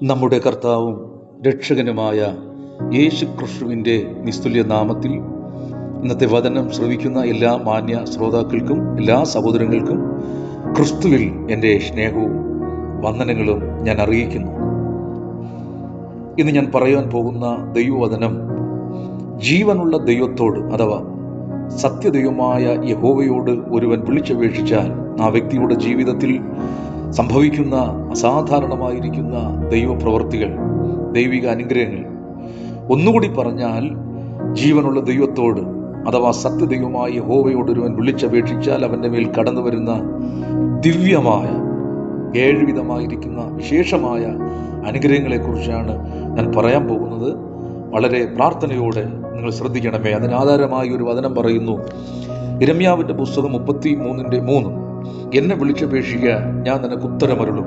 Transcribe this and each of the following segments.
നമ്മുടെ കർത്താവും രക്ഷകനുമായ യേശു ക്രിസ്തുവിൻ്റെ നിസ്തുല്യ നാമത്തിൽ ഇന്നത്തെ വചനം ശ്രവിക്കുന്ന എല്ലാ മാന്യ ശ്രോതാക്കൾക്കും എല്ലാ സഹോദരങ്ങൾക്കും ക്രിസ്തുവിൽ എൻ്റെ സ്നേഹവും വന്ദനങ്ങളും ഞാൻ അറിയിക്കുന്നു. ഇന്ന് ഞാൻ പറയാൻ പോകുന്ന ദൈവവചനം ജീവനുള്ള ദൈവത്തോട് അഥവാ സത്യദൈവമായ യഹോവയോട് ഒരുവൻ വിളിച്ചപേക്ഷിച്ചാൽ ആ വ്യക്തിയുടെ ജീവിതത്തിൽ സംഭവിക്കുന്ന അസാധാരണമായിരിക്കുന്ന ദൈവപ്രവർത്തികൾ, ദൈവിക അനുഗ്രഹങ്ങൾ, ഒന്നുകൂടി പറഞ്ഞാൽ ജീവനുള്ള ദൈവത്തോട് അഥവാ സത്യദൈവമായ യഹോവയോട് ഒരുവൻ വിളിച്ചപേക്ഷിച്ചാൽ അവൻ്റെ മേൽ കടന്നു വരുന്ന ദിവ്യമായ 7 വിധമായിരിക്കുന്ന വിശേഷമായ അനുഗ്രഹങ്ങളെക്കുറിച്ചാണ് ഞാൻ പറയാൻ പോകുന്നത്. വളരെ പ്രാർത്ഥനയോടെ നിങ്ങൾ ശ്രദ്ധിക്കണമേ. അതിനാധാരമായി ഒരു വചനം പറയുന്നു. യിരെമ്യാവിൻ്റെ പുസ്തകം 33:3, എന്നെ വിളിച്ചപേക്ഷിക്കുക, ഞാൻ നിനക്ക് ഉത്തരമരുളും.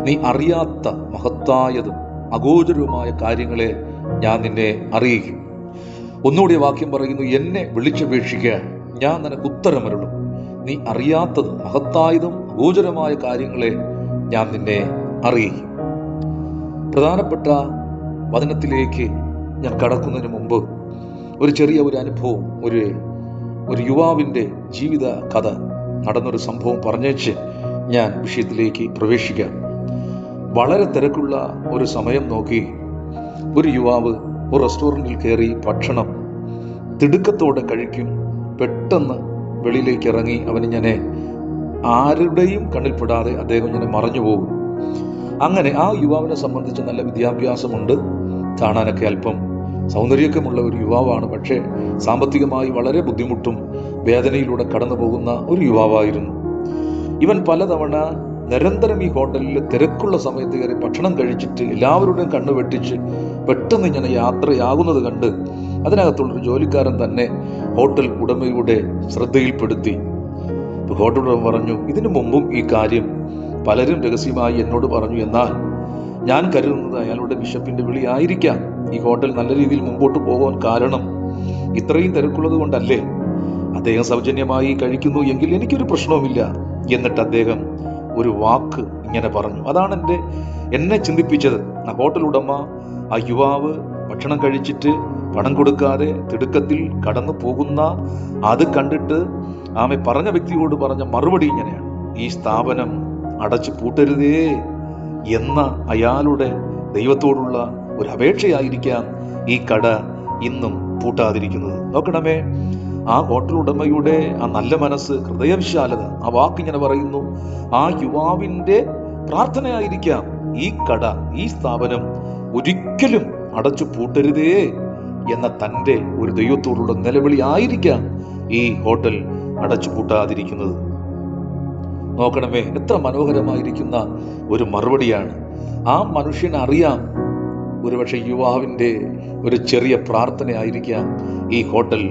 നീ അറിയാത്ത മഹത്തായതും അഗോചരവുമായ കാര്യങ്ങളെ ഞാൻ നിന്നെ അറിയിക്കും. ഒന്നുകൂടി വാക്യം പറയുന്നു, എന്നെ വിളിച്ചപേക്ഷിക്കുക, ഞാൻ നിനക്ക് ഉത്തരമരുളും. നീ അറിയാത്തതും മഹത്തായതും അഗോചരമായ കാര്യങ്ങളെ ഞാൻ നിന്നെ അറിയിക്കും. പ്രധാനപ്പെട്ട വചനത്തിലേക്ക് ഞാൻ കടക്കുന്നതിന് മുമ്പ് ഒരു ചെറിയ അനുഭവം, ഒരു യുവാവിൻ്റെ ജീവിത കഥ, നടന്നൊരു സംഭവം പറഞ്ഞേച്ച് ഞാൻ വിഷയത്തിലേക്ക് പ്രവേശിക്കാം. വളരെ തിരക്കുള്ള ഒരു സമയം നോക്കി ഒരു യുവാവ് ഒരു റെസ്റ്റോറൻറ്റിൽ കയറി ഭക്ഷണം തിടുക്കത്തോടെ കഴിക്കും. പെട്ടെന്ന് വെളിയിലേക്ക് ഇറങ്ങി അവനിങ്ങനെ ആരുടെയും കണ്ണിൽപ്പെടാതെ അദ്ദേഹം ഇങ്ങനെ മറഞ്ഞു പോകും. അങ്ങനെ ആ യുവാവിനെ സംബന്ധിച്ച് നല്ല വിദ്യാഭ്യാസമുണ്ട്, കാണാനൊക്കെ അല്പം സൗന്ദര്യമൊക്കെയുള്ള ഒരു യുവാവാണ്. പക്ഷേ സാമ്പത്തികമായി വളരെ ബുദ്ധിമുട്ടും വേദനയിലൂടെ കടന്നു പോകുന്ന ഒരു യുവാവായിരുന്നു ഇവൻ. പലതവണ നിരന്തരം ഈ ഹോട്ടലിൽ തിരക്കുള്ള സമയത്ത് കയറി ഭക്ഷണം കഴിച്ചിട്ട് എല്ലാവരുടെയും കണ്ണു വെട്ടിച്ച് പെട്ടെന്ന് ഇങ്ങനെ യാത്രയാകുന്നത് കണ്ട് അതിനകത്തുള്ളൊരു ജോലിക്കാരൻ തന്നെ ഹോട്ടൽ ഉടമയുടെ ശ്രദ്ധയിൽപ്പെടുത്തി. ഹോട്ടൽ ഉടമ പറഞ്ഞു, ഇതിനു മുമ്പും ഈ കാര്യം പലരും രഹസ്യമായി എന്നോട് പറഞ്ഞു. എന്നാൽ ഞാൻ കരുതുന്നത് അയാളുടെ വിശപ്പിന്റെ വിളി ആയിരിക്കാം. ഈ ഹോട്ടൽ നല്ല രീതിയിൽ മുമ്പോട്ട് പോകാൻ കാരണം ഇത്രയും തിരക്കുള്ളത് കൊണ്ടല്ലേ? അദ്ദേഹം സൗജന്യമായി കഴിക്കുന്നു എങ്കിൽ എനിക്കൊരു പ്രശ്നവുമില്ല. എന്നിട്ട് അദ്ദേഹം ഒരു വാക്ക് ഇങ്ങനെ പറഞ്ഞു. അതാണ് എന്നെ ചിന്തിപ്പിച്ചത്. ആ ഹോട്ടൽ ഉടമ, ആ യുവാവ് ഭക്ഷണം കഴിച്ചിട്ട് പണം കൊടുക്കാതെ തിടുക്കത്തിൽ കടന്നു പോകുന്ന അത് കണ്ടിട്ട് ആമെ പറഞ്ഞ വ്യക്തിയോട് പറഞ്ഞ മറുപടി ഇങ്ങനെയാണ്, ഈ സ്ഥാപനം അടച്ചു പൂട്ടരുതേ എന്ന അയാളുടെ ദൈവത്തോടുള്ള ഒരു അപേക്ഷയായിരിക്കാം ഈ കട ഇന്നും പൂട്ടാതിരിക്കുന്നത്. നോക്കണമേ, ആ ഹോട്ടൽ ഉടമയുടെ ആ നല്ല മനസ്സ്, ഹൃദയവിശാലത, ആ വാക്കിങ്ങനെ പറയുന്നു, ആ യുവാവിൻ്റെ പ്രാർത്ഥനയായിരിക്കാം ഈ കട, ഈ സ്ഥാപനം ഒരിക്കലും അടച്ചു പൂട്ടരുതേ എന്ന തൻ്റെ ഒരു ദൈവത്തോടുള്ള നിലവിളി ആയിരിക്കാം ഈ ഹോട്ടൽ അടച്ചു പൂട്ടാതിരിക്കുന്നത്. നോക്കണമേ, എത്ര മനോഹരമായിരിക്കുന്ന ഒരു മറുപടിയാണ്. ആ മനുഷ്യൻ അറിയാം, ഒരുപക്ഷെ യുവാവിൻ്റെ ഒരു ചെറിയ പ്രാർത്ഥനയായിരിക്കാം ഈ ഹോട്ടൽ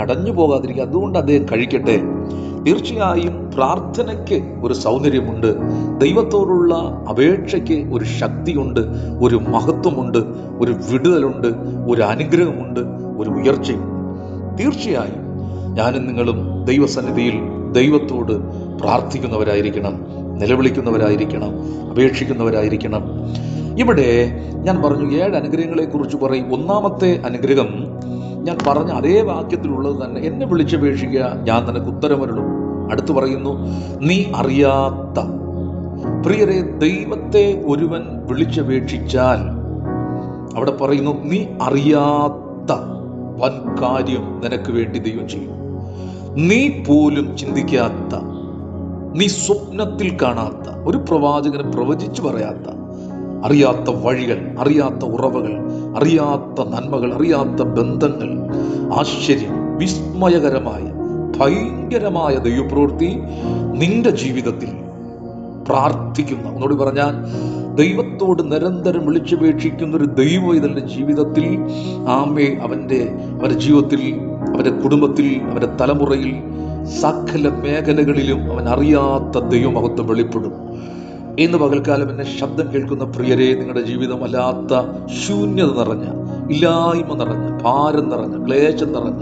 അടഞ്ഞു പോകാതിരിക്കുക. അതുകൊണ്ട് അദ്ദേഹം കഴിക്കട്ടെ. തീർച്ചയായും പ്രാർത്ഥനയ്ക്ക് ഒരു സൗന്ദര്യമുണ്ട്, ദൈവത്തോടുള്ള അപേക്ഷയ്ക്ക് ഒരു ശക്തിയുണ്ട്, ഒരു മഹത്വമുണ്ട്, ഒരു വിടുതലുണ്ട്, ഒരു അനുഗ്രഹമുണ്ട്, ഒരു ഉയർച്ചയുണ്ട്. തീർച്ചയായും ഞാനും നിങ്ങളും ദൈവസന്നിധിയിൽ ദൈവത്തോട് പ്രാർത്ഥിക്കുന്നവരായിരിക്കണം, നിലവിളിക്കുന്നവരായിരിക്കണം, അപേക്ഷിക്കുന്നവരായിരിക്കണം. ഇവിടെ ഞാൻ പറഞ്ഞു 7 അനുഗ്രഹങ്ങളെ കുറിച്ച് പറയും. ഒന്നാമത്തെ അനുഗ്രഹം ഞാൻ പറഞ്ഞ അതേ വാക്യത്തിലുള്ളത് തന്നെ, എന്നെ വിളിച്ചപേക്ഷിക്കുക, ഞാൻ നിനക്ക് ഉത്തരമരുളും. അടുത്ത് പറയുന്നു, നീ അറിയാത്ത. പ്രിയരെ, ദൈവത്തെ ഒരുവൻ വിളിച്ചപേക്ഷിച്ചാൽ അവിടെ പറയുന്നു, നീ അറിയാത്ത വൻ കാര്യം നിനക്ക് വേണ്ടി ദൈവം ചെയ്യും. നീ പോലും ചിന്തിക്കാത്ത, നീ സ്വപ്നത്തിൽ കാണാത്ത, ഒരു പ്രവാചകന് പ്രവചിച്ചു പറയാത്ത, അറിയാത്ത വഴികൾ, അറിയാത്ത ഉറവകൾ, അറിയാത്ത നന്മകൾ, അറിയാത്ത ബന്ധങ്ങൾ, ആശ്ചര്യം, വിസ്മയകരമായ ഭയങ്കരമായ ദൈവപ്രവൃത്തി നിന്റെ ജീവിതത്തിൽ പ്രാർത്ഥിക്കുന്ന, ഒന്നുകൂടി പറഞ്ഞാൽ ദൈവത്തോട് നിരന്തരം വിളിച്ചപേക്ഷിക്കുന്ന ഒരു ദൈവവൈതലിന്റെ ജീവിതത്തിൽ അവന്റെ ജീവിതത്തിൽ, അവന്റെ കുടുംബത്തിൽ, അവന്റെ തലമുറയിൽ സകല മേഖലകളിലും അവൻ അറിയാത്ത ദൈവമഹത്വം വെളിപ്പെടും. ഇന്ന് പകൽക്കാലം എന്നെ ശബ്ദം കേൾക്കുന്ന പ്രിയരെ, നിങ്ങളുടെ ജീവിതം അല്ലാത്ത ശൂന്യത നിറഞ്ഞ, ഇല്ലായ്മ നിറഞ്ഞ, ഭാരം നിറഞ്ഞ, ക്ലേശം നിറഞ്ഞ,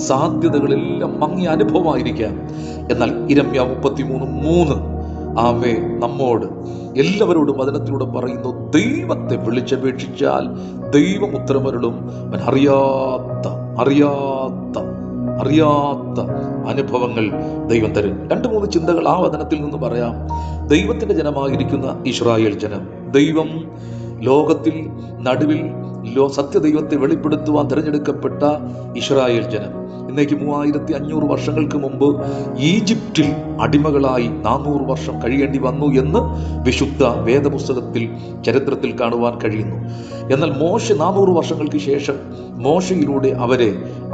സാധ്യതകളെല്ലാം മങ്ങിയ അനുഭവമായിരിക്കാം. എന്നാൽ യിരെമ്യാവ് 33:3 ആമേ നമ്മോട് എല്ലാവരോടും വചനത്തിലൂടെ പറയുന്നു, ദൈവത്തെ വിളിച്ചപേക്ഷിച്ചാൽ ദൈവം ഉത്തരമരുളും. അവൻ അറിയാത്ത അനുഭവങ്ങൾ ദൈവം തരും. 2-3 ചിന്തകൾ ആ വചനത്തിൽ നിന്ന് പറയാം. ദൈവത്തിന്റെ ജനമായിരിക്കുന്ന ഇസ്രായേൽ ജനം, ദൈവം ലോകത്തിൽ നടുവിൽ സത്യദൈവത്തെ വെളിപ്പെടുത്തുവാൻ തിരഞ്ഞെടുക്കപ്പെട്ട ഇസ്രായേൽ ജനം ഇന്നേക്ക് 3500 വർഷങ്ങൾക്ക് മുമ്പ് ഈജിപ്തിൽ അടിമകളായി 400 വർഷം കഴിയേണ്ടി വന്നു എന്ന് വിശുദ്ധ വേദപുസ്തകത്തിൽ ചരിത്രത്തിൽ കാണുവാൻ കഴിയുന്നു. എന്നാൽ മോശ 400 വർഷങ്ങൾക്ക് ശേഷം മോശയിലൂടെ അവരെ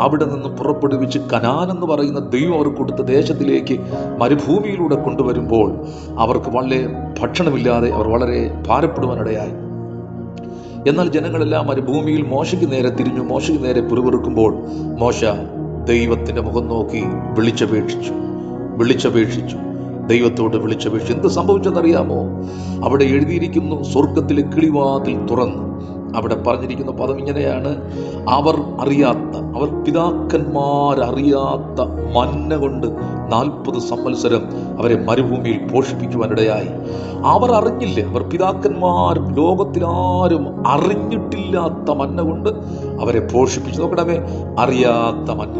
അവിടെ നിന്ന് പുറപ്പെടുവിച്ച് കനാൻ എന്ന് പറയുന്ന ദൈവം അവർക്ക് കൊടുത്ത ദേശത്തിലേക്ക് മരുഭൂമിയിലൂടെ കൊണ്ടുവരുമ്പോൾ അവർക്ക് വളരെ ഭക്ഷണമില്ലാതെ അവർ വളരെ ഭാരപ്പെടുവാനിടയായി. എന്നാൽ ജനങ്ങളെല്ലാം മരുഭൂമിയിൽ മോശയ്ക്ക് നേരെ തിരിഞ്ഞു. മോശയ്ക്ക് നേരെ പിറുപിറുക്കുമ്പോൾ മോശ ദൈവത്തിന്റെ മുഖം നോക്കി വിളിച്ചപേക്ഷിച്ചു. ദൈവത്തോട് വിളിച്ചപേക്ഷിച്ചു. എന്ത് സംഭവിച്ചെന്നറിയാമോ? അവിടെ എഴുതിയിരിക്കുന്നു, സ്വർഗത്തിലെ കിളിവാതിൽ തുറന്നു. അവിടെ പറഞ്ഞിരിക്കുന്ന പദം ഇങ്ങനെയാണ്: അവർ പിതാക്കന്മാരറിയാത്ത മന്ന കൊണ്ട് 40 സംവത്സരം അവരെ മരുഭൂമിയിൽ പോഷിപ്പിക്കുവാനിടയായി. അവർ അറിഞ്ഞില്ല, അവർ പിതാക്കന്മാർ ലോകത്തിലാരും അറിഞ്ഞിട്ടില്ലാത്ത മന്ന കൊണ്ട് അവരെ പോഷിപ്പിച്ചു. നോക്കണമേ, അറിയാത്ത മന്ന,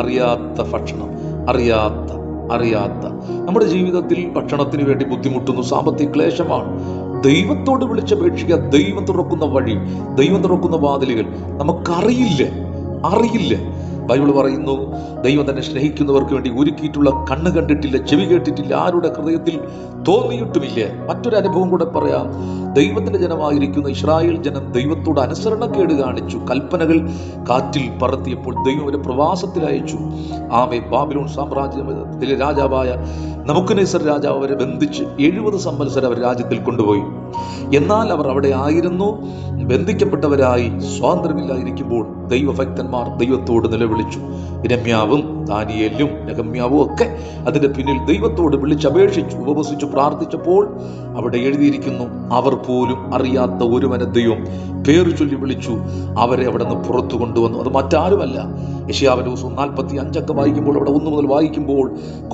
അറിയാത്ത ഭക്ഷണം, അറിയാത്ത നമ്മുടെ ജീവിതത്തിൽ ഭക്ഷണത്തിന് വേണ്ടി ബുദ്ധിമുട്ടുന്നു, സാമ്പത്തിക ക്ലേശമാണ്. ദൈവത്തോട് വിളിച്ചപേക്ഷിക്കുക. ദൈവം തുറക്കുന്ന വഴി, ദൈവം തുറക്കുന്ന വാതിലുകൾ നമുക്കറിയില്ല. ബൈബിൾ പറയുന്നു, ദൈവം തന്നെ സ്നേഹിക്കുന്നവർക്ക് വേണ്ടി ഒരുക്കിയിട്ടുള്ള കണ്ണ് കണ്ടിട്ടില്ല, ചെവി കേട്ടിട്ടില്ല, ആരുടെ ഹൃദയത്തിൽ തോന്നിയിട്ടുമില്ല. മറ്റൊരു അനുഭവം കൂടെ പറയാം. ദൈവത്തിന്റെ ജനമായിരിക്കുന്ന ഇസ്രായേൽ ജനം ദൈവത്തോട് അനുസരണക്കേട് കാണിച്ചു. കൽപ്പനകൾ കാറ്റിൽ പറത്തിയപ്പോൾ ദൈവം അവരെ പ്രവാസത്തിൽ അയച്ചു. ബാബിലോൺ സാമ്രാജ്യത്തിലെ രാജാവായ നബൂഖദ്നേസർ രാജാവ് അവരെ ബന്ധിച്ച് 70 സംവത്സരം അവർ രാജ്യത്തിൽ കൊണ്ടുപോയി. എന്നാൽ അവർ അവിടെ ആയിരുന്നു. ബന്ധിക്കപ്പെട്ടവരായി സ്വാതന്ത്ര്യമില്ലായിരിക്കുമ്പോൾ ദൈവഭക്തന്മാർ ദൈവത്തോട് നിലവിളിച്ചു. ഇരമ്യാവും ദാനിയേലും നെഹമ്യാവും ഒക്കെ അതിന്റെ പിന്നിൽ ദൈവത്തോട് വിളിച്ചപേക്ഷിച്ചു, ഉപവസിച്ചു, പ്രാർത്ഥിച്ചപ്പോൾ അവിടെ എഴുതിയിരിക്കുന്നു, അവർ പോലും അറിയാത്ത ഒരുവനെ ദൈവം പേര് ചൊല്ലി വിളിച്ചു. അവരെ അവിടെ നിന്ന് പുറത്തു കൊണ്ടുവന്നു. അത് മറ്റാരുമല്ല, യെശയ്യാവിന്റെ പുസ്തകം 45 വായിക്കുമ്പോൾ, അവിടെ 1 മുതൽ വായിക്കുമ്പോൾ,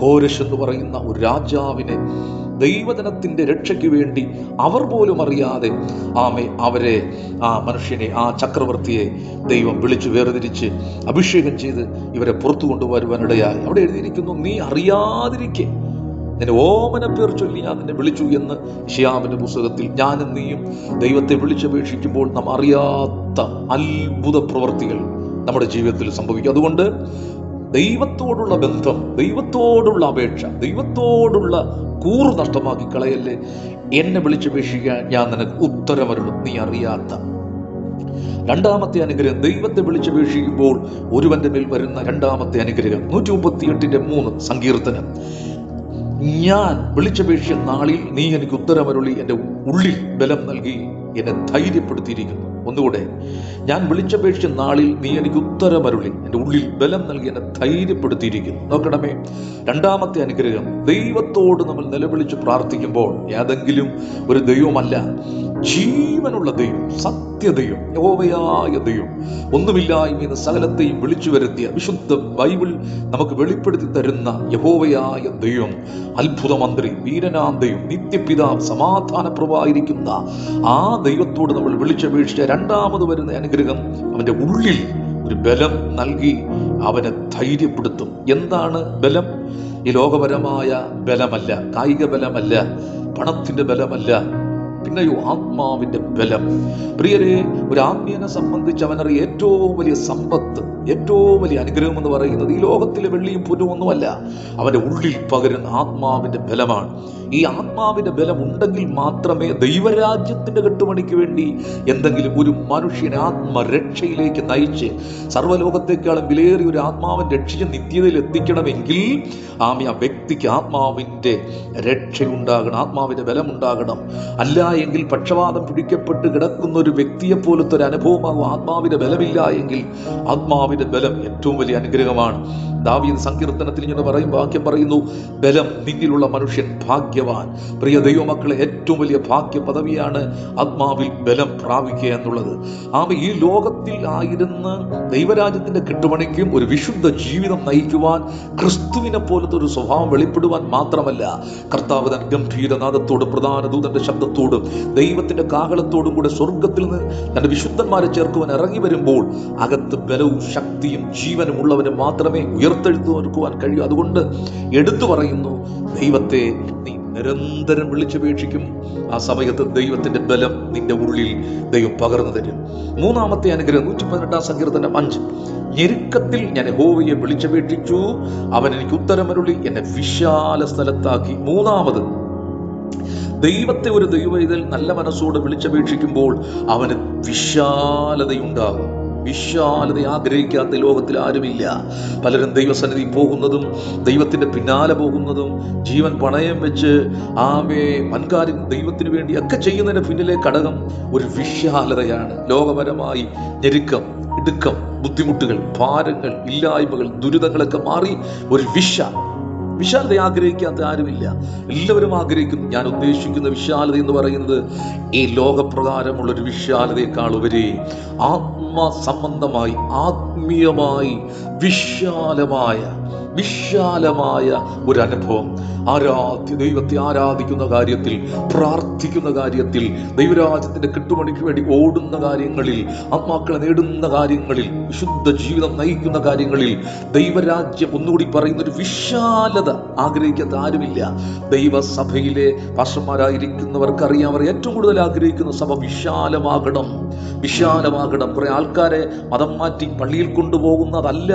കോരശ് എന്ന് പറയുന്ന ഒരു രാജാവിനെ ദൈവജനത്തിന്റെ രക്ഷയ്ക്ക് വേണ്ടി അവർ പോലും അറിയാതെ അവരെ, ആ മനുഷ്യനെ, ആ ചക്രവർത്തിയെ ദൈവം വിളിച്ചു വേർതിരിച്ച് അഭിഷേകം ചെയ്ത് ഇവരെ പുറത്തു കൊണ്ടുവരുവാനിടയായി. അവിടെ എഴുതിയിരിക്കുന്നു, നീ അറിയാതിരിക്കെ നിന്നെ ഓമന പേർ ചൊല്ലി ഞാൻ നിന്നെ വിളിച്ചു എന്ന് യെശയ്യാവിന്റെ പുസ്തകത്തിൽ. ഞാനും നീയും ദൈവത്തെ വിളിച്ചപേക്ഷിക്കുമ്പോൾ നാം അറിയാത്ത അത്ഭുത പ്രവൃത്തികൾ നമ്മുടെ ജീവിതത്തിൽ സംഭവിക്കും. അതുകൊണ്ട് ദൈവത്തോടുള്ള ബന്ധം, ദൈവത്തോടുള്ള അപേക്ഷ, ദൈവത്തോടുള്ള കൂറ് നഷ്ടമാക്കി കളയല്ലേ. എന്നെ വിളിച്ചപേക്ഷിക്കാൻ ഞാൻ നിനക്ക് ഉത്തരമരുളും. നീ അറിയാത്ത രണ്ടാമത്തെ അനുഗ്രഹം, ദൈവത്തെ വിളിച്ചപേക്ഷിക്കുമ്പോൾ ഒരുവന്റെ മേൽ വരുന്ന രണ്ടാമത്തെ അനുഗ്രഹം. 138:3 സങ്കീർത്തനം. ഞാൻ വിളിച്ചപേക്ഷിച്ച നാളിൽ നീ എനിക്ക് ഉത്തരമരുളി, എൻ്റെ ഉള്ളിൽ ബലം നൽകി എന്നെ ധൈര്യപ്പെടുത്തിയിരിക്കുന്നു. ഒന്നുകൂടെ, ഞാൻ വിളിച്ചപേക്ഷിച്ച നാളിൽ നീ എനിക്ക് ഉത്തരമരുളി, എൻ്റെ ഉള്ളിൽ ബലം നൽകി എന്നെ ധൈര്യപ്പെടുത്തിയിരിക്കുന്നു. നോക്കണമേ, രണ്ടാമത്തെ അനുഗ്രഹം. ദൈവത്തോട് നമ്മൾ നിലവിളിച്ച് പ്രാർത്ഥിക്കുമ്പോൾ ഏതെങ്കിലും ഒരു ദൈവമല്ല, ജീവനുള്ള ദൈവം, സത്യദൈവം, യഹോവയായ ദൈവം, ഒന്നുമില്ലായ്മ സകലത്തെയും വിളിച്ചു വരുത്തിയ വിശുദ്ധ ബൈബിൾ നമുക്ക് വെളിപ്പെടുത്തി തരുന്ന യഹോവയായ ദൈവം, അത്ഭുത മന്ത്രി, വീരനാം ദൈവം, നിത്യപിതാവ്, സമാധാനപ്രഭുവായിരിക്കുന്ന ആ ദൈവത്തോട് നമ്മൾ വിളിച്ചപേക്ഷിച്ച രണ്ടാമത് വരുന്ന അനുഗ്രഹം, അവന്റെ ഉള്ളിൽ ഒരു ബലം നൽകി അവനെ ധൈര്യപ്പെടുത്തും. എന്താണ് ബലം? ഈ ലോകപരമായ ബലമല്ല, കായിക ബലമല്ല, പണത്തിന്റെ ബലമല്ല, പിന്നെയോ ആത്മാവിന്റെ ബലം. പ്രിയരെ, ഒരു ആത്മീയനെ സംബന്ധിച്ച് അവനറിയ ഏറ്റവും വലിയ സമ്പത്ത്, ഏറ്റവും വലിയ അനുഗ്രഹം എന്ന് പറയുന്നത് ഈ ലോകത്തിലെ വെള്ളിയും പൊന്നും ഒന്നുമല്ല, അവന്റെ ഉള്ളിൽ പകരുന്ന ആത്മാവിന്റെ ബലമാണ്. ഈ ആത്മാവിന്റെ ബലം ഉണ്ടെങ്കിൽ മാത്രമേ ദൈവരാജ്യത്തിന്റെ കെട്ടുപണിക്ക് വേണ്ടി എന്തെങ്കിലും ഒരു മനുഷ്യനെ ആത്മരക്ഷയിലേക്ക് നയിച്ച് സർവ്വലോകത്തെക്കാളും വിലയേറിയ ഒരു ആത്മാവിനെ രക്ഷിച്ച് നിത്യതയിൽ എത്തിക്കണമെങ്കിൽ ആ വ്യക്തിക്ക് ആത്മാവിന്റെ രക്ഷയുണ്ടാകണം, ആത്മാവിന്റെ ബലം ഉണ്ടാകണം. അല്ല എങ്കിൽ, പക്ഷപാതം പിടിക്കപ്പെട്ട് കിടക്കുന്ന ഒരു വ്യക്തിയെ പോലത്തെ ഒരു അനുഭവമാകും. ആത്മാവിന്റെ ബലമില്ല എങ്കിൽ ആത്മാവിന്റെ ബലം ഏറ്റവും വലിയ അനുഗ്രഹമാണ്. ദാവീദ് സങ്കീർത്തനത്തിൽ ഇങ്ങനെ വാക്യം പറയുന്നു, ബലം നിന്നിലുള്ള മനുഷ്യൻ ഭാഗ്യവാൻ. പ്രിയ ദൈവമക്കളെ, ഏറ്റവും വലിയ ഭാഗ്യ പദവിയാണ് ആത്മാവിൽ ബലം പ്രാപിക്കുക എന്നുള്ളത്. ഈ ലോകത്തിൽ ആയിരുന്ന് ദൈവരാജ്യത്തിന്റെ കെട്ടുപണിക്കും ഒരു വിശുദ്ധ ജീവിതം നയിക്കുവാൻ, ക്രിസ്തുവിനെ പോലത്തെ ഒരു സ്വഭാവം വെളിപ്പെടുവാൻ മാത്രമല്ല, കർത്താവ് തൻ ഗംഭീരനാദത്തോടും പ്രധാന ദൂതന്റെ ശബ്ദത്തോടും ദൈവത്തിന്റെ കാഹളത്തോടും കൂടെ സ്വർഗത്തിൽ നിന്ന് തന്റെ വിശുദ്ധന്മാരെ ചേർക്കുവാൻ ഇറങ്ങി വരുമ്പോൾ അകത്ത് ബലവും ശക്തിയും ജീവനും ഉള്ളവന് മാത്രമേ ഉയർത്തെഴുന്നേൽക്കുവാൻ കഴിയൂ. അതുകൊണ്ട് എടുത്തു പറയുന്നു, ദൈവത്തെ നീ നിരന്തരം വിളിച്ചപേക്ഷിക്കും, ആ സമയത്ത് ദൈവത്തിന്റെ ബലം നിന്റെ ഉള്ളിൽ ദൈവം പകർന്നു തരും. മൂന്നാമത്തെ അനുഗ്രഹം 118 സങ്കീർത്തനം 5. ഞെരുക്കത്തിൽ ഞാൻ യഹോവയെ വിളിച്ചപേക്ഷിച്ചു, അവൻ എനിക്ക് ഉത്തരമരുളി, എന്നെ വിശാല സ്ഥലത്താക്കി. മൂന്നാമത്, ദൈവത്തെ ഒരു ദൈവവേദൽ നല്ല മനസ്സോടെ വിളിച്ചപേക്ഷിക്കുമ്പോൾ അവന് വിശാലതയുണ്ടാകും. വിശാലത ആഗ്രഹിക്കാത്ത ലോകത്തിൽ ആരുമില്ല. പലരും ദൈവസന്നിധി പോകുന്നതും ദൈവത്തിന്റെ പിന്നാലെ പോകുന്നതും ജീവൻ പണയം വെച്ച് വൻകാര്യം ദൈവത്തിന് വേണ്ടി ഒക്കെ ചെയ്യുന്നതിന് പിന്നിലെ ഘടകം ഒരു വിശാലതയാണ്. ലോകപരമായി ഞെരുക്കം, ഇടുക്കം, ബുദ്ധിമുട്ടുകൾ, ഭാരങ്ങൾ, ഇല്ലായ്മകൾ, ദുരിതങ്ങളൊക്കെ മാറി ഒരു വിശാലത ആഗ്രഹിക്കാത്ത ആരുമില്ല. എല്ലാവരും ആഗ്രഹിക്കുന്നു. ഞാൻ ഉദ്ദേശിക്കുന്ന വിശാലത എന്ന് പറയുന്നത് ഈ ലോകപ്രകാരമുള്ളൊരു വിശാലതയേക്കാൾ ഉപരി ആത്മസംബന്ധമായി, ആത്മീയമായി വിശാലമായ ഒരു അനുഭവം. ദൈവത്തെ ആരാധിക്കുന്ന കാര്യത്തിൽ, പ്രാർത്ഥിക്കുന്ന കാര്യത്തിൽ, ദൈവരാജ്യത്തിന്റെ കെട്ടുപണിക്ക് വേണ്ടി ഓടുന്ന കാര്യങ്ങളിൽ, ആത്മാക്കളെ നേടുന്ന കാര്യങ്ങളിൽ, വിശുദ്ധ ജീവിതം നയിക്കുന്ന കാര്യങ്ങളിൽ, ദൈവരാജ്യം ഒന്നുകൂടി പറയുന്ന ഒരു വിശാലത ആഗ്രഹിക്കാത്ത ആരുമില്ല. ദൈവസഭയിലെ പാസ്റ്റർമാരായിരിക്കുന്നവർക്കറിയാം, അവർ ഏറ്റവും കൂടുതൽ ആഗ്രഹിക്കുന്ന സഭ വിശാലമാകണം. കുറെ ആൾക്കാരെ മതം മാറ്റി പള്ളിയിൽ കൊണ്ടുപോകുന്നതല്ല.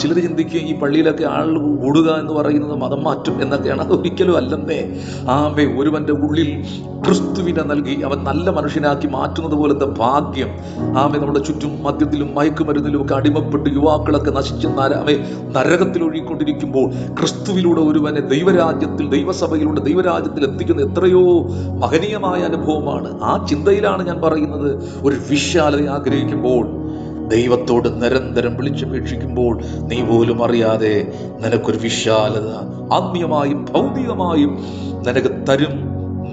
ചിലർ ചിന്തിക്കുക ഈ പള്ളിയിലൊക്കെ ആൾ കൂടുക എന്ന് പറയുന്നത് മതം മാറ്റും എന്നൊക്കെയാണ്. അത് ഒരിക്കലും അല്ലെന്നേ. ഒരുവന്റെ ഉള്ളിൽ ക്രിസ്തുവിനെ നൽകി അവൻ നല്ല മനുഷ്യനാക്കി മാറ്റുന്നത് പോലത്തെ ഭാഗ്യം നമ്മുടെ ചുറ്റും മദ്യത്തിലും മയക്കുമരുന്നിലും ഒക്കെ അടിമപ്പെട്ട് യുവാക്കളൊക്കെ നശിച്ച് നരകത്തിൽ ഒഴുകിക്കൊണ്ടിരിക്കുമ്പോൾ ക്രിസ്തുവിലൂടെ ഒരുവനെ ദൈവരാജ്യത്തിൽ, ദൈവസഭയിലൂടെ ദൈവരാജ്യത്തിൽ എത്തിക്കുന്ന എത്രയോ മഹനീയമായ അനുഭവമാണ്. ആ ചിന്തയിലാണ് ഞാൻ പറയുന്നത്, ഒരു വിശാലത ആഗ്രഹിക്കുമ്പോൾ, ദൈവത്തോട് നിരന്തരം വിളിച്ചപേക്ഷിക്കുമ്പോൾ നീ പോലും അറിയാതെ നിനക്കൊരു വിശാലത ആത്മീയമായും ഭൗതികമായും നിനക്ക് തരും.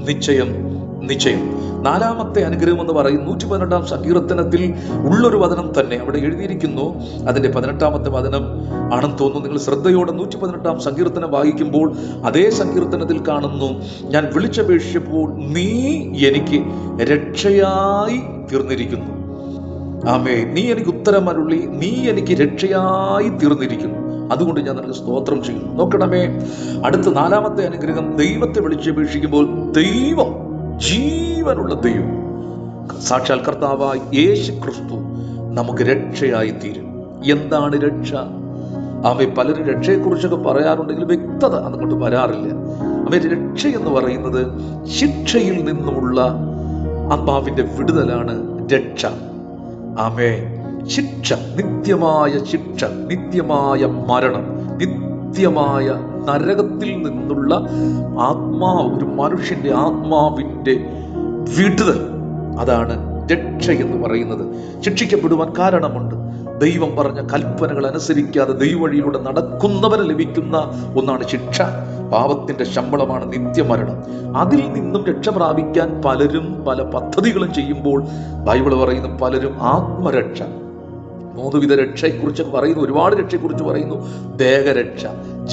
നിശ്ചയം. നാലാമത്തെ അനുഗ്രഹം എന്ന് പറയുന്നത് 118 സങ്കീർത്തനത്തിൽ ഉള്ളൊരു വചനം തന്നെ അവിടെ എഴുതിയിരിക്കുന്നു. അതിന്റെ 18ാമത്തെ വചനം ആണെന്ന് തോന്നുന്നു. നിങ്ങൾ ശ്രദ്ധയോടെ 118 സങ്കീർത്തനം വായിക്കുമ്പോൾ അതേ സങ്കീർത്തനത്തിൽ കാണുന്നു, ഞാൻ വിളിച്ചപേക്ഷിച്ചപ്പോൾ നീ എനിക്ക് രക്ഷയായി തീർന്നിരിക്കുന്നു. നീ എനിക്ക് ഉത്തരമരുളി, നീ എനിക്ക് രക്ഷയായി തീർന്നിരിക്കുന്നു. അതുകൊണ്ട് ഞാൻ നിനക്ക് സ്തോത്രം ചെയ്യുന്നു. നോക്കണമേ, അടുത്ത നാലാമത്തെ അനുഗ്രഹം, ദൈവത്തെ വിളിച്ചപേക്ഷിക്കുമ്പോൾ ദൈവം, ജീവനുള്ള ദൈവം, സാക്ഷാൽ കർത്താവായ യേശു ക്രിസ്തു നമുക്ക് രക്ഷയായി തീരും. എന്താണ് രക്ഷ? പലരും രക്ഷയെക്കുറിച്ചൊക്കെ പറയാറുണ്ടെങ്കിലും വ്യക്തത അതുകൊണ്ട് വരാറില്ല. രക്ഷ എന്ന് പറയുന്നത് ശിക്ഷയിൽ നിന്നുമുള്ള ആത്മാവിന്റെ വിടുതലാണ് രക്ഷ. ശിക്ഷ, നിത്യമായ ശിക്ഷ, നിത്യമായ മരണം, നിത്യമായ നരകത്തിൽ നിന്നുള്ള ഒരു മനുഷ്യന്റെ ആത്മാവിന്റെ വിടുതൽ, അതാണ് രക്ഷ എന്ന് പറയുന്നത്. ശിക്ഷിക്കപ്പെടുവാൻ കാരണമുണ്ട്. ദൈവം പറഞ്ഞ കൽപ്പനകൾ അനുസരിക്കാതെ ദൈവവഴിയിലൂടെ നടക്കുന്നവന് ലഭിക്കുന്ന ഒന്നാണ് ശിക്ഷ. പാപത്തിന്റെ ശമ്പളമാണ് നിത്യമരണം. അതിൽ നിന്നും രക്ഷ പ്രാപിക്കാൻ പലരും പല പദ്ധതികളും ചെയ്യുമ്പോൾ ബൈബിൾ പറയുന്നു പലരും ആത്മരക്ഷ, 3 വിധ രക്ഷയെക്കുറിച്ച് പറയുന്നു. ഒരുപാട് രക്ഷയെക്കുറിച്ച് പറയുന്നു. ദേഹരക്ഷ,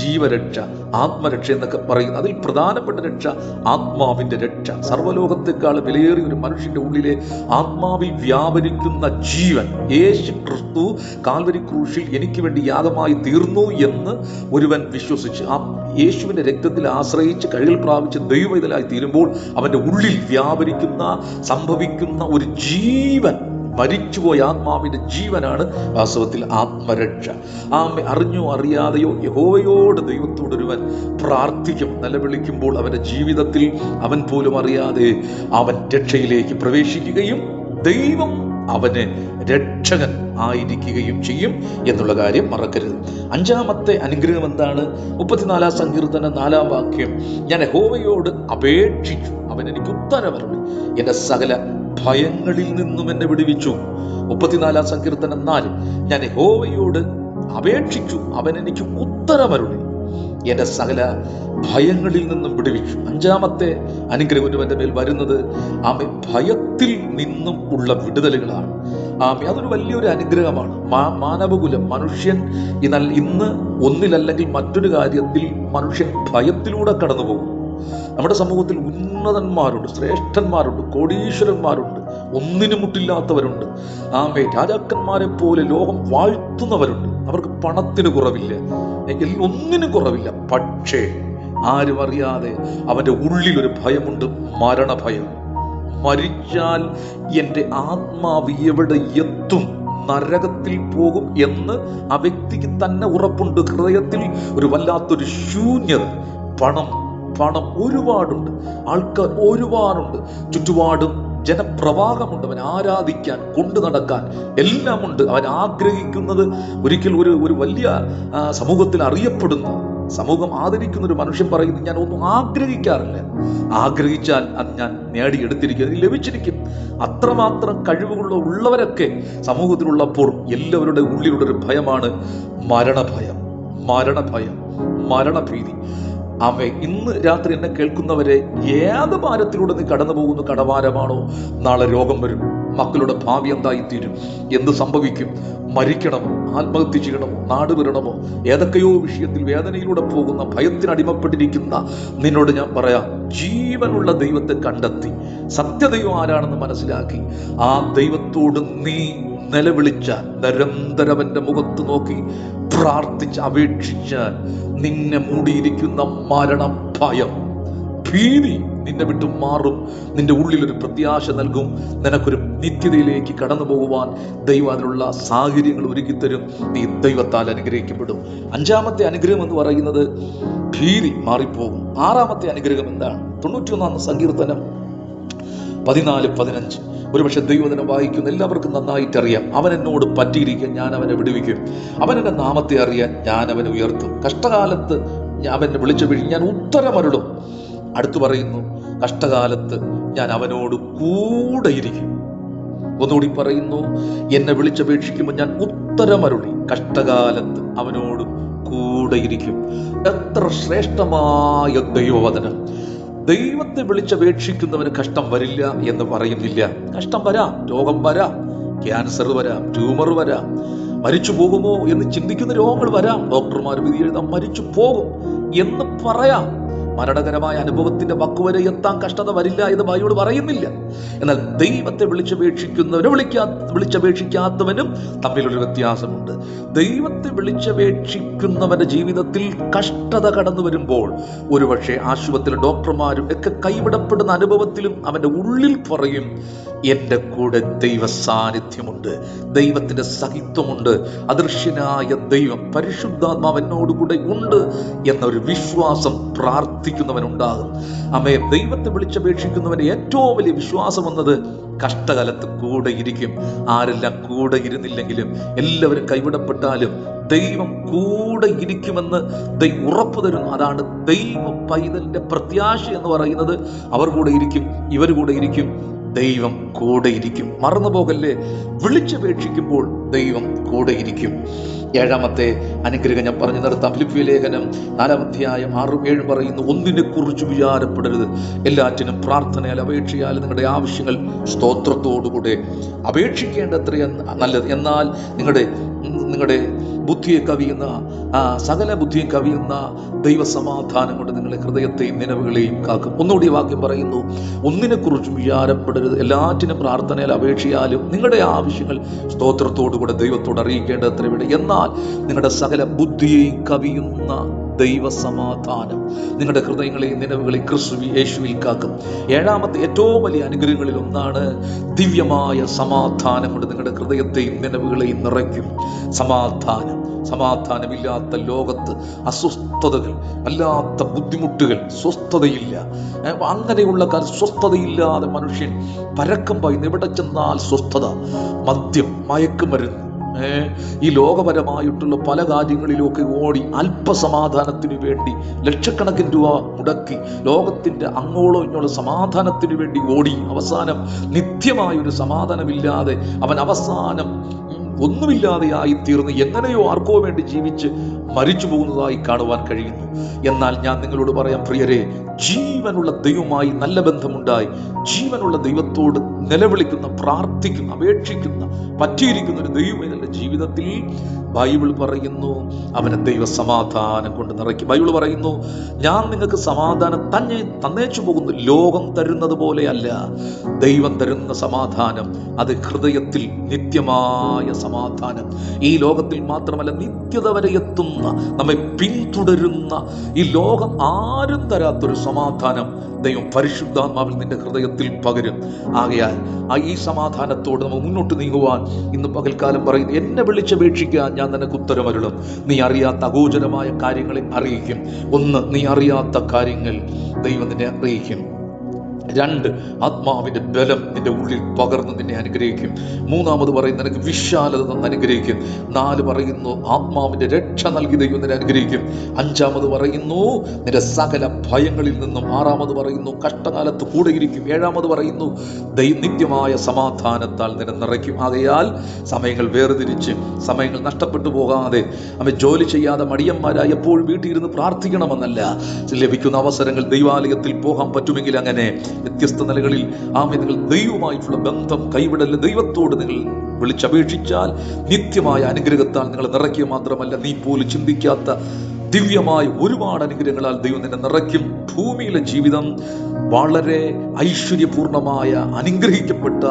ജീവരക്ഷ, ആത്മരക്ഷ എന്നൊക്കെ പറയുന്നു. അതിൽ പ്രധാനപ്പെട്ട രക്ഷ ആത്മാവിന്റെ രക്ഷ. സർവ്വലോകത്തെക്കാൾ വിലയേറിയ ഒരു മനുഷ്യന്റെ ഉള്ളിലെ ആത്മാവിൽ വ്യാപരിക്കുന്ന ജീവൻ, യേശു ക്രിസ്തു കാൽവരി ക്രൂശിൽ എനിക്ക് വേണ്ടി യാഗമായി തീർന്നു എന്ന് ഒരുവൻ വിശ്വസിച്ച് യേശുവിന്റെ രക്തത്തിൽ ആശ്രയിച്ച് കഴുകൽ പ്രാപിച്ച് ദൈവവേദലായി തീരുമ്പോൾ അവന്റെ ഉള്ളിൽ വ്യാപരിക്കുന്ന, സംഭവിക്കുന്ന ഒരു ജീവൻ, മരിച്ചുപോയ ആത്മാവിന്റെ ജീവനാണ് വാസ്തവത്തിൽ ആത്മരക്ഷ. അറിഞ്ഞോ അറിയാതെയോ യഹോവയോട്, ദൈവത്തോടൊരുവൻ പ്രാർത്ഥിക്കും, നിലവിളിക്കുമ്പോൾ അവന്റെ ജീവിതത്തിൽ അവൻ പോലും അറിയാതെ അവൻ രക്ഷയിലേക്ക് പ്രവേശിക്കുകയും ദൈവം അവന് രക്ഷകൻ ആയിരിക്കുകയും ചെയ്യും എന്നുള്ള കാര്യം മറക്കരുത്. 5ാമത്തെ അനുഗ്രഹം എന്താണ്? 34 സങ്കീർത്തനം 4 വാക്യം, ഞാൻ യഹോവയോട് അപേക്ഷിച്ചു, അവൻ അവൻ എനിക്ക് ഉത്തരമരുളി. എൻ്റെ സകല ഭയങ്ങളിൽ നിന്നും എന്നെ വിടുവിച്ചു. 34 സങ്കീർത്തനം 4. ഞാൻ യഹോവയോട് അപേക്ഷിച്ചു, അവൻ എനിക്ക് ഉത്തരമരുളി, എന്റെ സകല ഭയങ്ങളിൽ നിന്നും വിടുവിച്ചു. 5-ാമത്തെ അനുഗ്രഹം ഒരുവന്റെ മേൽ വരുന്നത് ആമേ ഭയത്തിൽ നിന്നും ഉള്ള വിടുതലുകളാണ്. ആമേ അതൊരു വലിയൊരു അനുഗ്രഹമാണ്. മാനവകുലം, മനുഷ്യൻ ഇന്ന് ഒന്നിലല്ലെങ്കിൽ മറ്റൊരു കാര്യത്തിൽ മനുഷ്യൻ ഭയത്തിലൂടെ കടന്നു പോകും. നമ്മുടെ സമൂഹത്തിൽ ഉന്നതന്മാരുണ്ട്, ശ്രേഷ്ഠന്മാരുണ്ട്, കോടീശ്വരന്മാരുണ്ട്, ഒന്നിനും മുട്ടില്ലാത്തവരുണ്ട്. ആമേ രാജാക്കന്മാരെ പോലെ ലോകം വാഴ്ത്തുന്നവരുണ്ട്. അവർക്ക് പണത്തിന് കുറവില്ല, ഒന്നിനും കുറവില്ല. പക്ഷേ ആരും അറിയാതെ അവന്റെ ഉള്ളിലൊരു ഭയമുണ്ട്, മരണഭയം. മരിച്ചാൽ എൻ്റെ ആത്മാവ് എവിടെ എത്തും, നരകത്തിൽ പോകും എന്ന് ആ വ്യക്തിക്ക് തന്നെ ഉറപ്പുണ്ട്. ഹൃദയത്തിൽ ഒരു വല്ലാത്തൊരു ശൂന്യത. പണം ഒരുപാടുണ്ട്, ആൾക്കാർ ഒരുപാടുണ്ട്, ചുറ്റുപാടും ജനപ്രവാഹമുണ്ട്, അവൻ ആരാധിക്കാൻ, കൊണ്ടു നടക്കാൻ എല്ലാം ഉണ്ട്. അവൻ ആഗ്രഹിക്കുന്നത് ഒരിക്കൽ ഒരു വലിയ സമൂഹത്തിൽ അറിയപ്പെടുന്ന, സമൂഹം ആദരിക്കുന്ന ഒരു മനുഷ്യൻ പറയുന്നത്, ഞാൻ ഒന്നും ആഗ്രഹിക്കാറില്ല, ആഗ്രഹിച്ചാൽ അത് ഞാൻ നേടിയെടുത്തിരിക്കും, ലഭിച്ചിരിക്കും. അത്രമാത്രം കഴിവുകളുള്ള ഉള്ളവരൊക്കെ സമൂഹത്തിലുള്ളപ്പോൾ എല്ലാവരുടെ ഉള്ളിലുള്ളൊരു ഭയമാണ് മരണഭയം, മരണഭീതി. ആമേ ഇന്ന് രാത്രി എന്നെ കേൾക്കുന്നവരെ, ഏത് ഭാരത്തിലൂടെ നീ കടന്നു പോകുന്നു, കടഭാരമാണോ, നാളെ രോഗം വരും, മക്കളുടെ ഭാവി എന്തായിത്തീരും, എന്ത് സംഭവിക്കും, മരിക്കണമോ, ആത്മഹത്യ ചെയ്യണമോ, നാട് വിടണമോ, ഏതൊക്കെയോ വിഷയത്തിൽ വേദനയിലൂടെ പോകുന്ന, ഭയത്തിനടിമപ്പെട്ടിരിക്കുന്ന നിന്നോട് ഞാൻ പറയാം, ജീവനുള്ള ദൈവത്തെ കണ്ടെത്തി സത്യദൈവം ആരാണെന്ന് മനസ്സിലാക്കി ആ ദൈവത്തോട് നീ നിലവിളിച്ചാൽ, നിരന്തരം അവന്റെ മുഖത്ത് നോക്കി പ്രാർത്ഥിച്ച് അപേക്ഷിച്ചാൽ, നിന്നെ മൂടിയിരിക്കുന്ന മരണം, ഭയം, ഭീതി നിന്നെ വിട്ടു മാറും. നിന്റെ ഉള്ളിലൊരു പ്രത്യാശ നൽകും. നിനക്കൊരു നിത്യതയിലേക്ക് കടന്നു പോകുവാൻ ദൈവം അതിനുള്ള സാഹചര്യങ്ങൾ ഒരുക്കിത്തരും. നീ ദൈവത്താൽ അനുഗ്രഹിക്കപ്പെടും. 5-ാമത്തെ അനുഗ്രഹം എന്ന് പറയുന്നത് ഭീതി മാറിപ്പോകും. 6-ാമത്തെ അനുഗ്രഹം എന്താണ്? 91-ാം സങ്കീർത്തനം 14-15. ഒരുപക്ഷെ ദൈവവചനം വായിക്കുന്ന എല്ലാവർക്കും നന്നായിട്ട് അറിയാം. അവൻ എന്നോട് പറ്റിയിരിക്കാൻ ഞാൻ അവനെ വിടുവിക്കും, അവൻ എൻ്റെ നാമത്തെ അറിയാൻ ഞാൻ അവനെ ഉയർത്തും, കഷ്ടകാലത്ത് അവനെ വിളിച്ചു ഞാൻ ഉത്തരമരുളും. അടുത്തു പറയുന്നു, കഷ്ടകാലത്ത് ഞാൻ അവനോട് കൂടെയിരിക്കും. ഒന്നുകൂടി പറയുന്നു, എന്നെ വിളിച്ചപേക്ഷിക്കുമ്പോൾ ഞാൻ ഉത്തരമരുളി, കഷ്ടകാലത്ത് അവനോട് കൂടെയിരിക്കും. എത്ര ശ്രേഷ്ഠമായ ദൈവവചനം! ദൈവത്തെ വിളിച്ചപേക്ഷിക്കുന്നവന് കഷ്ടം വരില്ല എന്ന് പറയുന്നില്ല. കഷ്ടം വരാം, രോഗം വരാം, ക്യാൻസർ വരാം, ട്യൂമർ വരാം, മരിച്ചു പോകുമോ എന്ന് ചിന്തിക്കുന്ന രോഗങ്ങൾ വരാം. ഡോക്ടർമാർ വിധി എഴുതാം, മരിച്ചു പോകും എന്ന് പറയാം. മരണകരമായ അനുഭവത്തിന്റെ വക്കുവരെ എത്താൻ കഷ്ടത വരില്ല എന്ന് ബൈബിൾ പറയുന്നില്ല. എന്നാൽ ദൈവത്തെ വിളിച്ചപേക്ഷിക്കാത്തവനും തമ്മിലൊരു വ്യത്യാസമുണ്ട്. ദൈവത്തെ വിളിച്ചപേക്ഷിക്കുന്നവന്റെ ജീവിതത്തിൽ കഷ്ടത കടന്നു വരുമ്പോൾ, ഒരുപക്ഷെ ആശുപത്രിയിലെ ഡോക്ടർമാരും ഒക്കെ കൈവിടപ്പെടുന്ന അനുഭവത്തിലും അവന്റെ ഉള്ളിൽ പറയും, എൻ്റെ കൂടെ ദൈവ സാന്നിധ്യമുണ്ട്, ദൈവത്തിന്റെ സഹിത്വമുണ്ട്, അദൃശ്യനായ ദൈവം, പരിശുദ്ധാത്മാവ് എന്നോടുകൂടെ ഉണ്ട് എന്നൊരു വിശ്വാസം പ്രാർത്ഥിക്കുന്നവനുണ്ടാകും. അമ്മേ, ദൈവത്തെ വിളിച്ചപേക്ഷിക്കുന്നവന്റെ ഏറ്റവും വലിയ വിശ്വാസം എന്നത് കഷ്ടകാലത്ത് കൂടെ ഇരിക്കും. ആരെല്ലാം കൂടെ ഇരുന്നില്ലെങ്കിലും, എല്ലാവരും കൈവിടപ്പെട്ടാലും ദൈവം കൂടെ ഇരിക്കുമെന്ന് ദൈവം ഉറപ്പു തരുന്നു. അതാണ് ദൈവ പൈതലിന്റെ പ്രത്യാശ എന്ന് പറയുന്നത്. അവർ കൂടെ ഇരിക്കും, ഇവർ കൂടെ ഇരിക്കും, ദൈവം കൂടെ ഇരിക്കും. മറന്നു പോകല്ലേ, വിളിച്ചപേക്ഷിക്കുമ്പോൾ ദൈവം കൂടെ ഇരിക്കും. 7-ാമത്തെ അനുഗ്രഹം ഞാൻ പറഞ്ഞു നിർത്താം. ഫിലിപ്പിയ ലേഖനം 4-ാം അധ്യായം 6-7 പറയുന്നു, ഒന്നിനെ കുറിച്ച് വിചാരപ്പെടരുത്, എല്ലാറ്റിനും പ്രാർത്ഥനയാൽ അപേക്ഷയാൽ നിങ്ങളുടെ ആവശ്യങ്ങൾ സ്തോത്രത്തോടുകൂടെ അപേക്ഷിക്കേണ്ടത്രയാണ് നല്ലത്. എന്നാൽ നിങ്ങളുടെ ബുദ്ധിയെ കവിയുന്ന സകല ബുദ്ധിയെ കവിയുന്ന ദൈവസമാധാനം കൊണ്ട് നിങ്ങളുടെ ഹൃദയത്തെയും നിലവുകളെയും കാക്കും. ഒന്നുകൂടി വാക്യം പറയുന്നു, ഒന്നിനെ കുറിച്ചും വിചാരപ്പെടരുത്, എല്ലാറ്റിനും പ്രാർത്ഥനയാൽ അപേക്ഷയാലും നിങ്ങളുടെ ആവശ്യങ്ങൾ സ്തോത്രത്തോടുകൂടെ ദൈവത്തോട് അറിയിക്കേണ്ടത്ര. എന്നാൽ നിങ്ങളുടെ സകല ബുദ്ധിയെയും കവിയുന്ന ദൈവസമാധാനം നിങ്ങളുടെ ഹൃദയങ്ങളെയും നിലവുകളെയും ക്രിസ്തു യേശുവിൽ കാക്കും. 7-ാമത്തെ ഏറ്റവും വലിയ അനുഗ്രഹങ്ങളിൽ ഒന്നാണ്, ദിവ്യമായ സമാധാനം കൊണ്ട് നിങ്ങളുടെ ഹൃദയത്തെയും നിലവുകളെയും നിറയ്ക്കും. സമാധാനമില്ലാത്ത ലോകത്ത് അസ്വസ്ഥതകൾ, വല്ലാത്ത ബുദ്ധിമുട്ടുകൾ, സ്വസ്ഥതയില്ല. അങ്ങനെയുള്ള സ്വസ്ഥതയില്ലാതെ മനുഷ്യൻ പരക്കം പായുന്നു. എവിടെ ചെന്നാൽ സ്വസ്ഥത, മദ്യം, മയക്കുമരുന്ന്, ഈ ലോകപരമായിട്ടുള്ള പല കാര്യങ്ങളിലൊക്കെ ഓടി അല്പസമാധാനത്തിന് വേണ്ടി ലക്ഷക്കണക്കിന് രൂപ മുടക്കി ലോകത്തിൻ്റെ അങ്ങോളം ഇങ്ങോളം സമാധാനത്തിന് വേണ്ടി ഓടി അവസാനം നിത്യമായൊരു സമാധാനമില്ലാതെ അവൻ അവസാനം ഒന്നുമില്ലാതെയായി തീർന്ന് എങ്ങനെയോ ആർക്കോ വേണ്ടി ജീവിച്ച് മരിച്ചു പോകുന്നതായി കാണുവാൻ കഴിയുന്നു. എന്നാൽ ഞാൻ നിങ്ങളോട് പറയാം പ്രിയരെ, ജീവനുള്ള ദൈവവുമായി നല്ല ബന്ധമുണ്ടായി ജീവനുള്ള ദൈവത്തോട് നിലവിളിക്കുന്ന, പ്രാർത്ഥിക്കുന്ന, അപേക്ഷിക്കുന്ന, പറ്റിയിരിക്കുന്ന ഒരു ദൈവമേലുള്ള ജീവിതത്തിൽ ബൈബിൾ പറയുന്നു അവനെ ദൈവ സമാധാനം കൊണ്ട് നിറയ്ക്കും. ബൈബിൾ പറയുന്നു, ഞാൻ നിങ്ങൾക്ക് സമാധാനം തന്നേച്ചു പോകുന്നു, ലോകം തരുന്നത് പോലെയല്ല. ദൈവം തരുന്ന സമാധാനം അത് ഹൃദയത്തിൽ നിത്യമായ സമാധാനം, ഈ ലോകത്തിൽ മാത്രമല്ല നിത്യത വരെ എത്തുന്ന, നമ്മെ പിന്തുടരുന്ന, ഈ ലോകം ആരും തരാത്തൊരു സമാധാനം ദൈവം പരിശുദ്ധാത്മാവിൽ നിന്റെ ഹൃദയത്തിൽ പകരും. ആകയാൽ ഈ സമാധാനത്തോട് നമുക്ക് മുന്നോട്ട് നീങ്ങുവാൻ ഇന്ന് പകൽക്കാലം പറയുന്നു, എന്നെ വിളിച്ചപേക്ഷിക്കാൻ ഞാൻ നിനക്ക് ഉത്തരമരുളും. നീ അറിയാത്ത അഗോചരമായ കാര്യങ്ങളെ അറിയിക്കും. ഒന്ന്, നീ അറിയാത്ത കാര്യങ്ങൾ ദൈവം നിന്നെ അറിയിക്കും. 2, ആത്മാവിന്റെ ബലം നിന്റെ ഉള്ളിൽ പകർന്ന് നിന്നെ അനുഗ്രഹിക്കും. 3 പറയുന്നു, നിനക്ക് വിശാലത തന്ന് അനുഗ്രഹിക്കും. 4 പറയുന്നു, ആത്മാവിന്റെ രക്ഷ നൽകി ദൈവം നിന്നെ അനുഗ്രഹിക്കും. 5 പറയുന്നു, നിന്റെ സകല ഭയങ്ങളിൽ നിന്നും. 6 പറയുന്നു, കഷ്ടകാലത്ത് കൂടെയിരിക്കും. 7 പറയുന്നു, നിത്യമായ സമാധാനത്താൽ നിന്നെ നിറയ്ക്കും. ആകയാൽ സമയങ്ങൾ വേർതിരിച്ച്, സമയങ്ങൾ നഷ്ടപ്പെട്ടു പോകാതെ, ജോലി ചെയ്യാതെ മടിയന്മാരായി എപ്പോഴും വീട്ടിലിരുന്ന് പ്രാർത്ഥിക്കണമെന്നല്ല. ലഭിക്കുന്ന അവസരങ്ങൾ ദൈവാലയത്തിൽ പോകാൻ പറ്റുമെങ്കിൽ അങ്ങനെ വ്യത്യസ്ത നിലകളിൽ നിങ്ങൾ ദൈവവുമായിട്ടുള്ള ബന്ധം കൈവിടല്. ദൈവത്തോട് നിങ്ങൾ വിളിച്ചപേക്ഷിച്ചാൽ നിത്യമായ അനുഗ്രഹത്താൽ നിങ്ങൾ നിറയ്ക്കുക മാത്രമല്ല, നീ പോലും ചിന്തിക്കാത്ത ദിവ്യമായ ഒരുപാട് അനുഗ്രഹങ്ങളാൽ ദൈവം നിന്നെ നിറയ്ക്കും. ഭൂമിയിലെ ജീവിതം വളരെ ഐശ്വര്യപൂർണമായ അനുഗ്രഹിക്കപ്പെട്ട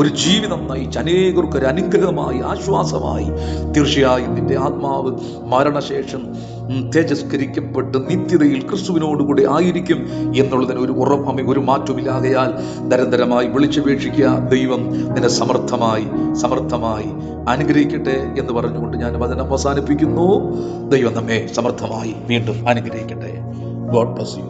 ഒരു ജീവിതം നയിച്ച് അനേകർക്ക് ഒരു അനുഗ്രഹമായി, ആശ്വാസമായി. തീർച്ചയായും നിന്റെ ആത്മാവ് മരണശേഷം തേജസ്കരിക്കപ്പെട്ട് നിത്യതയിൽ ക്രിസ്തുവിനോടുകൂടി ആയിരിക്കും എന്നുള്ളതിന് ഒരു മാറ്റമില്ലാകയാൽ നിരന്തരമായി വിളിച്ചപേക്ഷിക്കുക. ദൈവം നിന്നെ സമർത്ഥമായി അനുഗ്രഹിക്കട്ടെ എന്ന് പറഞ്ഞുകൊണ്ട് ഞാൻ വചനം അവസാനിപ്പിക്കുന്നു. ദൈവം നമ്മെ സമർത്ഥമായി വീണ്ടും അനുഗ്രഹിക്കട്ടെ. God bless you.